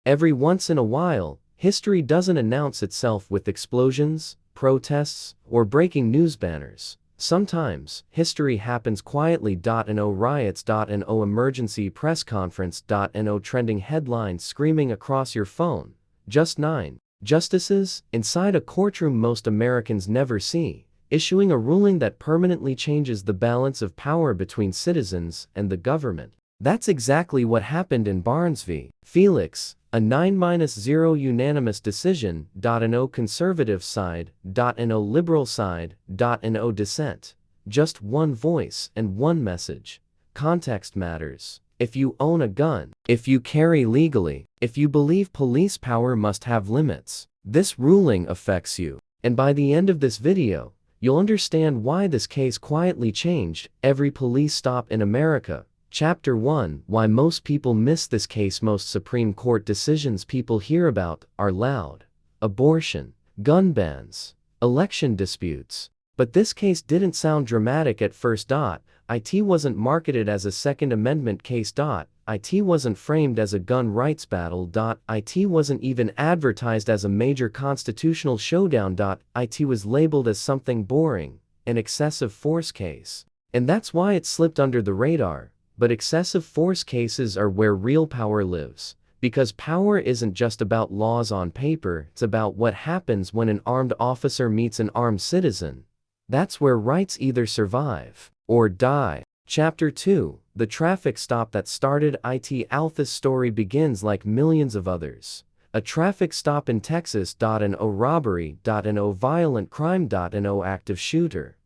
Every once in a while, history doesn't announce itself with explosions, protests, or breaking news banners. Sometimes, history happens quietly. No riots. No emergency press conference. No trending headlines screaming across your phone. Just 9 justices inside a courtroom most Americans never see, issuing a ruling that permanently changes the balance of power between citizens and the government. That's exactly what happened in Barnes v. Felix, a 9-0 unanimous decision. No conservative side. No liberal side. No dissent. Just one voice and one message. Context matters. If you own a gun, if you carry legally, if you believe police power must have limits, this ruling affects you. And by the end of this video, you'll understand why this case quietly changed every police stop in America. Chapter 1: Why most people miss this case. Most Supreme Court decisions people hear about are loud. Abortion, gun bans, election disputes. But this case didn't sound dramatic at first. It wasn't marketed as a Second Amendment case. It wasn't framed as a gun rights battle. It wasn't even advertised as a major constitutional showdown. It was labeled as something boring, an excessive force case. And that's why it slipped under the radar. But excessive force cases are where real power lives. Because power isn't just about laws on paper, it's about what happens when an armed officer meets an armed citizen. That's where rights either survive or die. Chapter 2: The traffic stop that started it. Alpha's story begins like millions of others. A traffic stop in Texas. No robbery. No violent crime. No active shooter.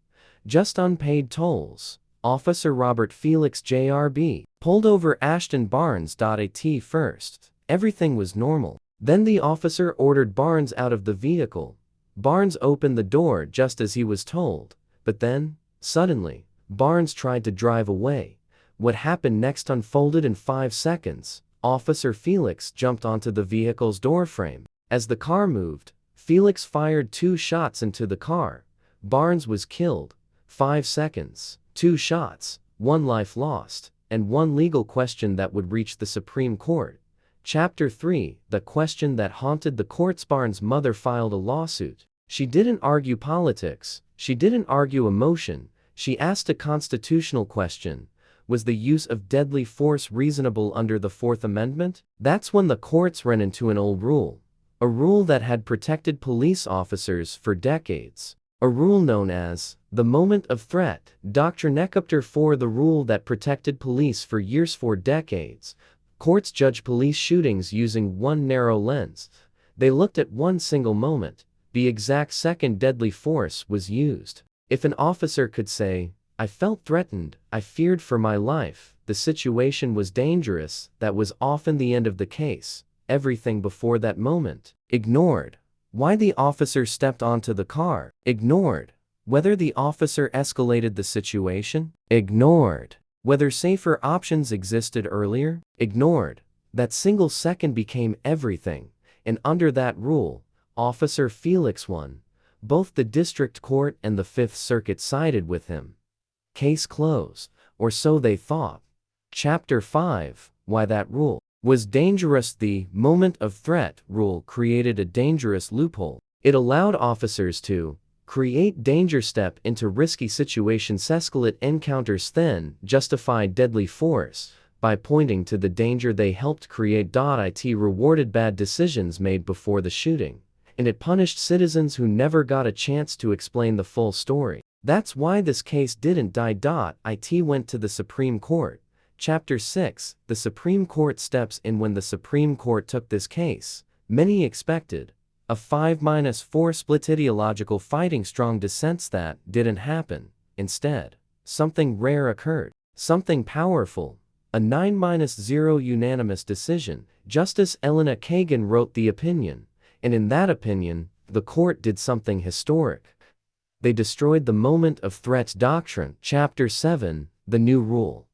Just unpaid tolls. Officer Robert Felix Jr.B. pulled over Ashton Barnes. At first, everything was normal. Then the officer ordered Barnes out of the vehicle. Barnes opened the door just as he was told. But then, suddenly, Barnes tried to drive away. What happened next unfolded in 5 seconds. Officer Felix jumped onto the vehicle's doorframe. As the car moved, Felix fired 2 shots into the car. Barnes was killed. 5 seconds. 2 shots, 1 life lost, and 1 legal question that would reach the Supreme Court. Chapter 3: The question that haunted the courts. Barnes' mother filed a lawsuit. She didn't argue politics. She didn't argue emotion. She asked a constitutional question. Was the use of deadly force reasonable under the Fourth Amendment? That's when the courts ran into an old rule. A rule that had protected police officers for decades. A rule known as the moment of threat doctrine. Chapter 4: The rule that protected police for years. For decades, courts judged police shootings using one narrow lens. They looked at one single moment, the exact second deadly force was used. If an officer could say, "I felt threatened, I feared for my life," the situation was dangerous. That was often the end of the case. Everything before that moment, ignored. Why the officer stepped onto the car, ignored. Whether the officer escalated the situation, ignored. Whether safer options existed earlier, ignored. That single second became everything. And under that rule, Officer Felix won. Both the district court and the Fifth Circuit sided with him. Case closed, or so they thought. Chapter 5: Why that rule was dangerous. The moment of threat rule created a dangerous loophole. It allowed officers to create danger, step into risky situations, escalate encounters, then justify deadly force by pointing to the danger they helped create. It rewarded bad decisions made before the shooting, and it punished citizens who never got a chance to explain the full story. That's why this case didn't die. It went to the Supreme Court. Chapter 6: The Supreme Court steps in. When the Supreme Court took this case, many expected a 5-4 split, ideological fighting, strong dissents. That didn't happen. Instead, something rare occurred, something powerful. A 9-0 unanimous decision. Justice Elena Kagan wrote the opinion, and in that opinion, the court did something historic. They destroyed the moment of threat doctrine. Chapter 7: The new rule.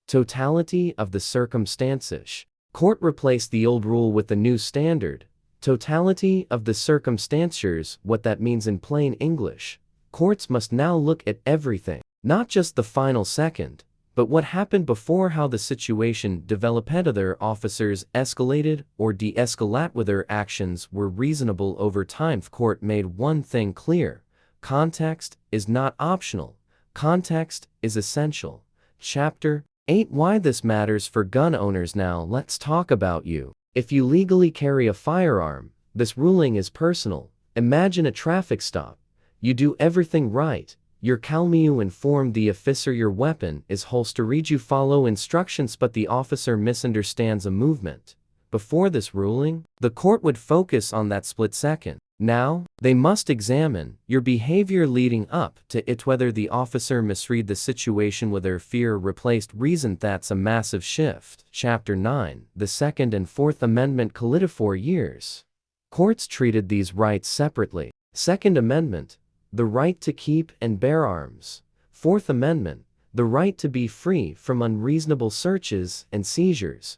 Totality of the circumstances. Court replaced the old rule with the new standard. Totality of the circumstances. What that means in plain English: courts must now look at everything, not just the final second, But what happened before, how the situation developed, other officers escalated or de-escalate whether actions were reasonable over time. The court made one thing clear: context is not optional, context is essential. Chapter 8: Why this matters for gun owners. Now let's talk about you. If you legally carry a firearm, this ruling is personal. Imagine a traffic stop. You do everything right. You're calm, you inform the officer your weapon is holstered, you follow instructions, but the officer misunderstands a movement. Before this ruling, the court would focus on that split second. Now, they must examine your behavior leading up to it, whether the officer misread the situation, whether fear replaced reason. That's a massive shift. Chapter 9: The Second and Fourth Amendment collided for years. Courts treated these rights separately. Second Amendment: the right to keep and bear arms. Fourth Amendment: the right to be free from unreasonable searches and seizures.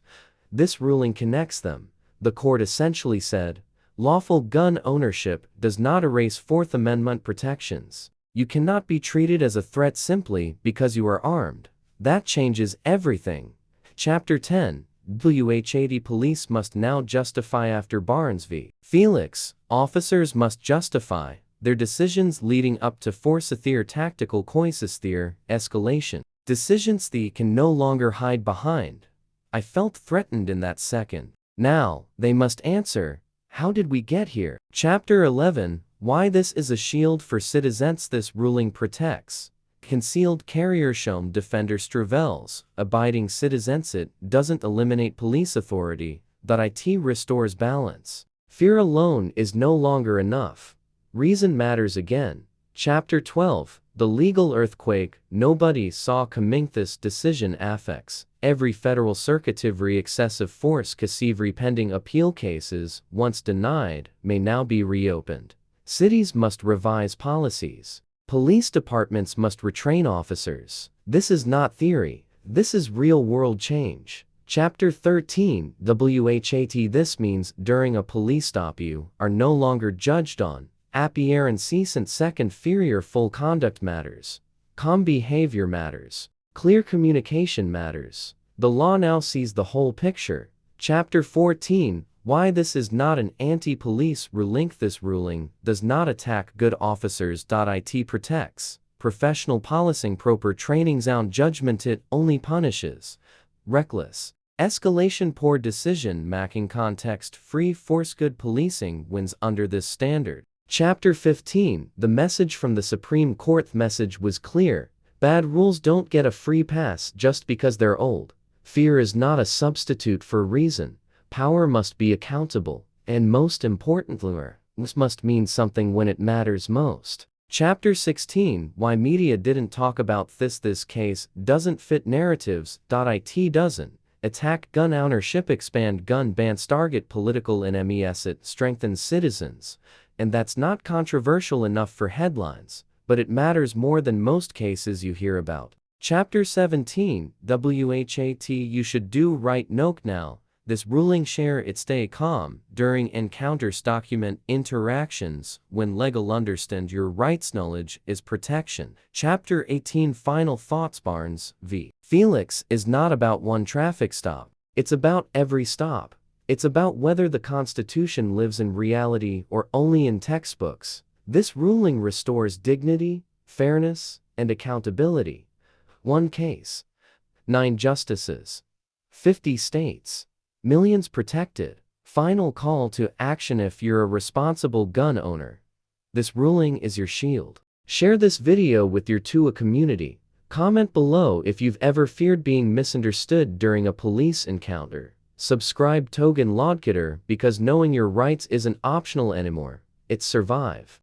This ruling connects them. The court essentially said, lawful gun ownership does not erase Fourth Amendment protections. You cannot be treated as a threat simply because you are armed. That changes everything. Chapter 10: WH80 Police must now justify. After Barnes v. Felix, officers must justify their decisions leading up to force their tactical choices, their escalation decisions. They can no longer hide behind, I felt threatened in that second. Now, they must answer, how did we get here? Chapter 11: Why this is a shield for citizens. This ruling protects concealed carrier shown defender Stravels, abiding citizens. It doesn't eliminate police authority, but it restores balance. Fear alone is no longer enough. Reason matters again. Chapter 12: The legal earthquake nobody saw coming. This decision affects every federal circuit. Every excessive force every pending appeal cases, once denied, may now be reopened. Cities must revise policies. Police departments must retrain officers. This is not theory. This is real-world change. Chapter 13: WH80 This means during a police stop you are no longer judged on appearance and second fear. Full conduct matters. Calm behavior matters. Clear communication matters. The law now sees the whole picture. Chapter 14: Why this is not an anti-police ruling. This ruling does not attack good officers. It protects professional policing, proper training, sound judgment. It only punishes reckless escalation, poor decision making, context free force. Good policing wins under this standard. Chapter 15: The message from the Supreme Court. The message was clear. Bad rules don't get a free pass just because they're old. Fear is not a substitute for reason. Power must be accountable, and most importantly, this must mean something when it matters most. Chapter 16: Why media didn't talk about this. This case doesn't fit narratives. It doesn't attack gun ownership, expand gun bans, target political enemies. It strengthens citizens. And that's not controversial enough for headlines, but it matters more than most cases you hear about. Chapter 17: WH80 You should do right. Note now, this ruling share it stay calm during encounters, document interactions when legal understand your rights. Knowledge is protection. Chapter 18 Final thoughts. Barnes v. Felix is not about one traffic stop. It's about every stop. It's about whether the Constitution lives in reality or only in textbooks. This ruling restores dignity, fairness, and accountability. One case, 9 justices, 50 states, millions protected. Final call to action if you're a responsible gun owner. This ruling is your shield. Share this video with your community. Comment below if you've ever feared being misunderstood during a police encounter. Subscribe to Gun Law Decoder because knowing your rights isn't optional anymore. It's survive.